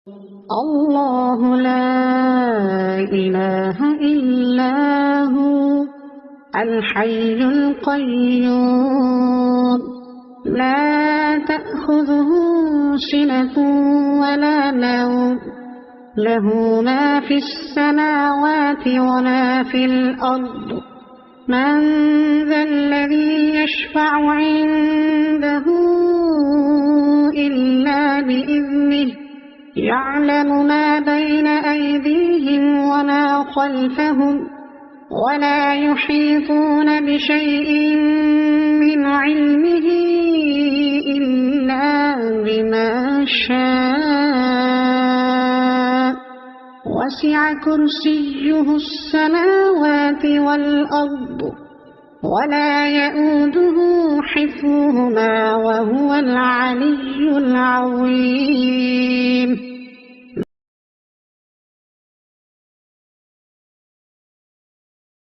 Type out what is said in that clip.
الله لا إله إلا هو الحي القيوم لا تأخذه سنة ولا نوم له ما في السماوات وما في الأرض من ذا الذي يشفع عنده إلا بإذنه يعلم ما بين أيديهم وما خلفهم ولا يحيطون بشيء من علمه إلا بما شاء وسع كرسيه السماوات والأرض ولا يئوده حفظهما وهو العلي العظيم.